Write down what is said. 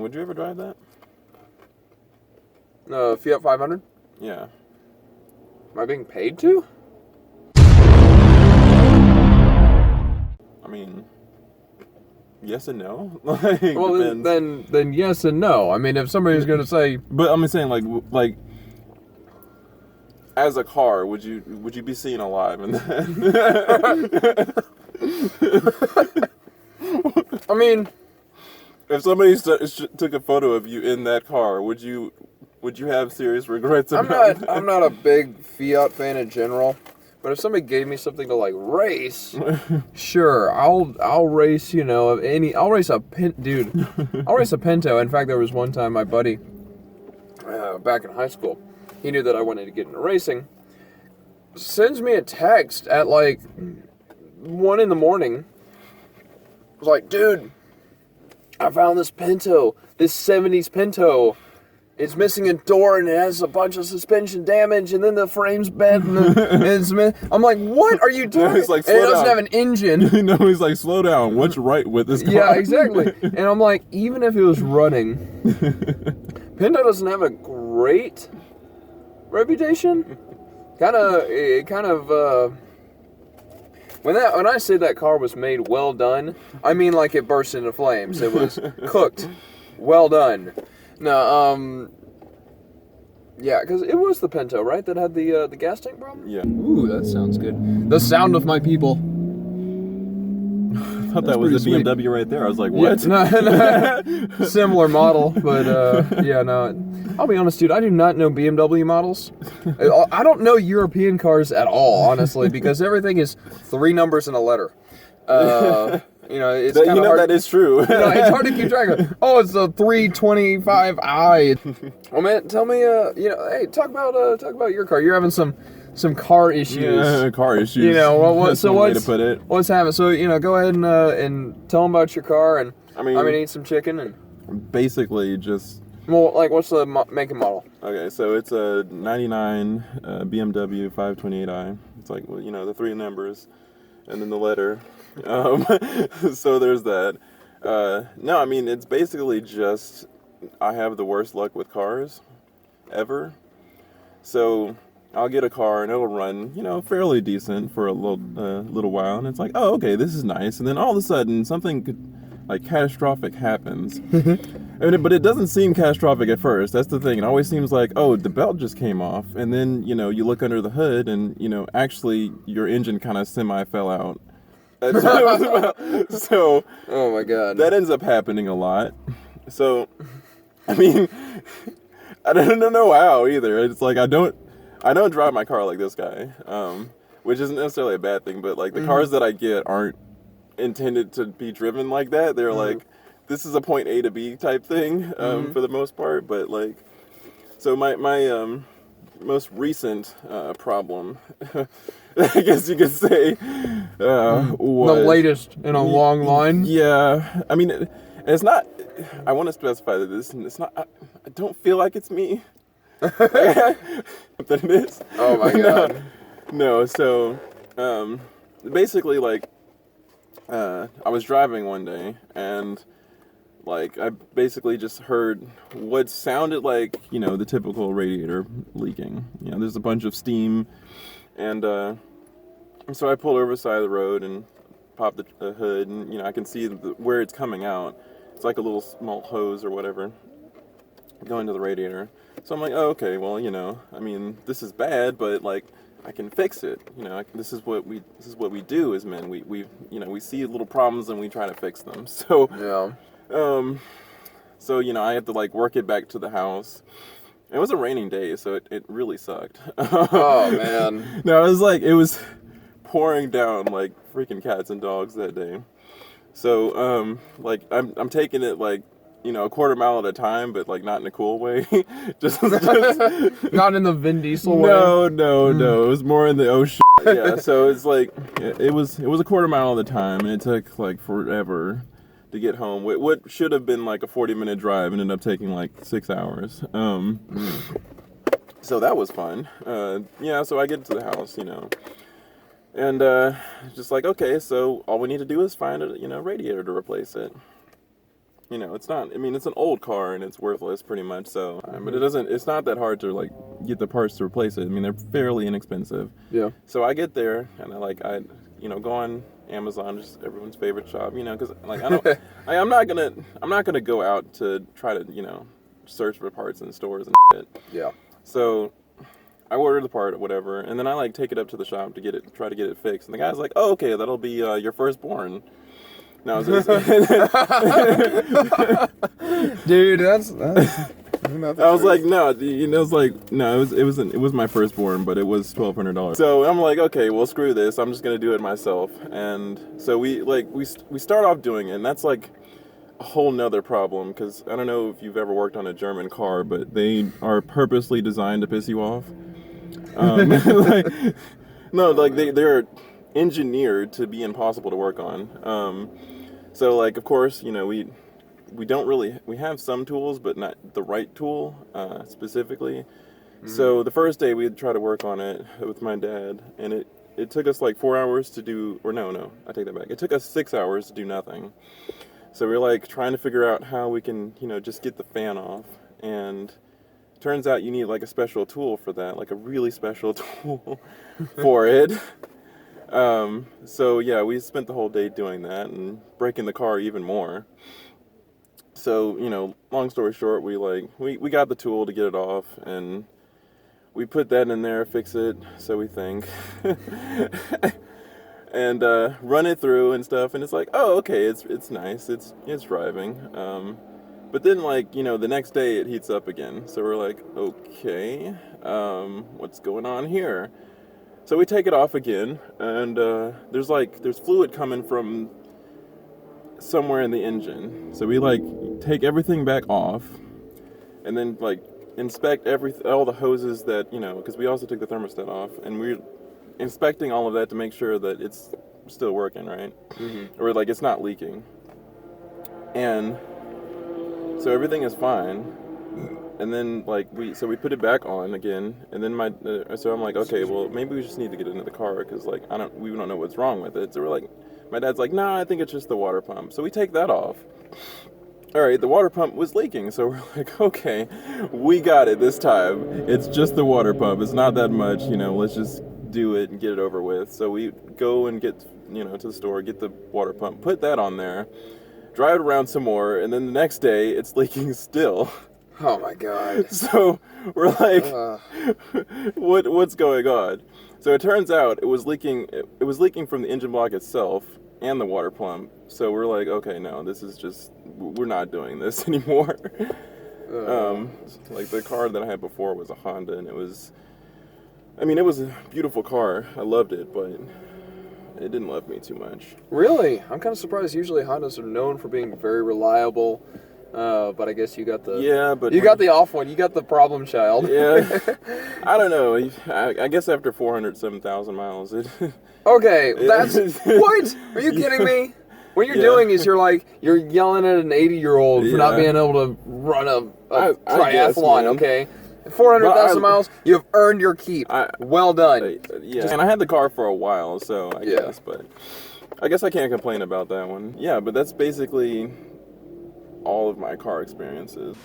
would you ever drive that? Fiat 500? Yeah. Am I being paid to? I mean, yes and no. Like, Well, depends. then yes and no. I mean, if somebody's going to say... But I'm saying, like, as a car, would you be seen alive in that? I mean... If somebody took a photo of you in that car, would you have serious regrets about it? I'm not a big Fiat fan in general, but if somebody gave me something to like race, sure, I'll race. I'll race a I'll race a Pinto. In fact, there was one time my buddy, back in high school, he knew that I wanted to get into racing. Sends me a text at like 1 a.m. Was like, dude, I found this Pinto, this 70s Pinto. It's missing a door and it has a bunch of suspension damage, and then the frame's bent. I'm like, what are you doing? He's like, and it slow doesn't down. have an engine. No, he's like, slow down. What's right with this car? Yeah, exactly. And I'm like, even if it was running, Pinto doesn't have a great reputation. When I say that car was made well done, I mean like it burst into flames. It was cooked, well done. No, yeah, because it was the Pinto, right, that had the gas tank problem? Yeah. Ooh, that sounds good. The sound of my people. I thought that was the pretty sweet. BMW right there. I was like, what? Yeah, no. Similar model, but yeah, no. I'll be honest, dude, I do not know BMW models. I don't know European cars at all, honestly, because everything is 3 numbers and a letter. It's kind of hard. That is true. It's hard to keep track of. Oh, it's a 325i. Well, man, tell me, hey, talk about your car. You're having some car issues. Yeah, car issues. That's one way to put it. What's happening? So, go ahead and tell them about your car, and I mean, eat some chicken, and basically just. Well, like, what's the make and model? Okay, so it's a '99 BMW 528i. It's like, the 3 numbers, and then the letter. So there's that. No, I mean, it's basically just I have the worst luck with cars ever. So I'll get a car and it'll run, fairly decent for a little while, and it's like, oh, okay, this is nice. And then all of a sudden, something catastrophic happens. But it doesn't seem catastrophic at first. That's the thing. It always seems like, oh, the belt just came off, and then you look under the hood, and actually your engine kind of semi fell out. That's what it was about. So, oh my god, that ends up happening a lot. So, I mean, I don't know how either. It's like I don't drive my car like this guy, which isn't necessarily a bad thing. But like the cars that I get aren't intended to be driven like that. They're like, this is a point A to B type thing for the most part. But like, so my most recent problem, I guess you could say, the latest in a long line. Yeah, I mean, it's not. I want to specify that it's not. I don't feel like it's me. That it is. Oh my god. No. So, basically, like, I was driving one day and. Like, I basically just heard what sounded like, the typical radiator leaking. There's a bunch of steam, and so I pulled over the side of the road and popped the hood, and, I can see where it's coming out. It's like a little small hose or whatever going to the radiator. So I'm like, oh, okay, well, I mean, this is bad, but, like, I can fix it. This is what we do as men. We see little problems and we try to fix them. So, yeah. So, I had to like work it back to the house. It was a raining day, so it really sucked. Oh man. No, it was pouring down like freaking cats and dogs that day. So, like I'm taking it like, a quarter mile at a time, but like not in a cool way. just not in the Vin Diesel way. No. It was more in the shit. Yeah. So it's like it was a quarter mile at a time, and it took like forever to get home. What should have been like a 40-minute drive ended up taking like 6 hours. So that was fun. So I get to the house, and just like, okay, so all we need to do is find a radiator to replace it. you know, it's not, I mean, it's an old car and it's worthless pretty much, so, but it's not that hard to, like, get the parts to replace it. I mean, they're fairly inexpensive. Yeah. So I get there and I you know, go on Amazon, just everyone's favorite shop, you know, because, like, I'm not gonna go out to try to, you know, search for parts in stores and shit. Yeah. So I order the part or whatever, and then I, like, take it up to the shop to try to get it fixed. And the guy's like, "Oh, okay, that'll be your firstborn." No, Dude, that's I was like, no, you know, it's like, no, it was my firstborn, but it was $1,200. So I'm like, okay, well, screw this. I'm just gonna do it myself. And so we start off doing it, and that's like a whole nother problem, because I don't know if you've ever worked on a German car, but they are purposely designed to piss you off. Like, no, like they're engineered to be impossible to work on. So, like, of course, you know, we have some tools, but not the right tool specifically. So the first day we'd try to work on it with my dad, and it took us like 4 hours to do, or no, I take that back. It took us 6 hours to do nothing. So we were like trying to figure out how we can, you know, just get the fan off. And turns out you need like a special tool for that, like a really special tool for it. So yeah, we spent the whole day doing that and breaking the car even more. So, you know, long story short, we got the tool to get it off, and we put that in there, fix it, so we think, and run it through and stuff, and it's like, oh, okay, it's nice, it's driving. But then, like, you know, the next day it heats up again, so we're like, okay, what's going on here? So we take it off again, and there's fluid coming from somewhere in the engine. So we like take everything back off, and then like inspect all the hoses that, you know, because we also took the thermostat off, and we're inspecting all of that to make sure that it's still working, right? Or like it's not leaking. And so everything is fine. And then like we put it back on again, and then so I'm like, okay, well maybe we just need to get into the car, because like we don't know what's wrong with it. So we're like, my dad's like, nah, I think it's just the water pump. So we take that off. All right, the water pump was leaking, so we're like, okay, we got it this time. It's just the water pump. It's not that much, you know, let's just do it and get it over with. So we go and get, you know, to the store, get the water pump, put that on there, drive it around some more, and then the next day it's leaking still. Oh my God. So we're like, what's going on? So it turns out it was leaking from the engine block itself and the water pump. So we're like, okay, no, this is just, we're not doing this anymore. Like the car that I had before was a Honda, and it was a beautiful car. I loved it, but it didn't love me too much. Really? I'm kind of surprised. Usually Hondas are known for being very reliable. But I guess you got the off one. You got the problem child. Yeah, I don't know. I guess after 407,000 miles, Okay, that's what? Are you kidding me? What you're doing is you're yelling at an 80-year-old for not being able to run a triathlon. Okay, 400,000 miles. You have earned your keep. Well done. Yeah, and I had the car for a while, so I guess, but I guess I can't complain about that one. Yeah, but that's basically all of my car experiences.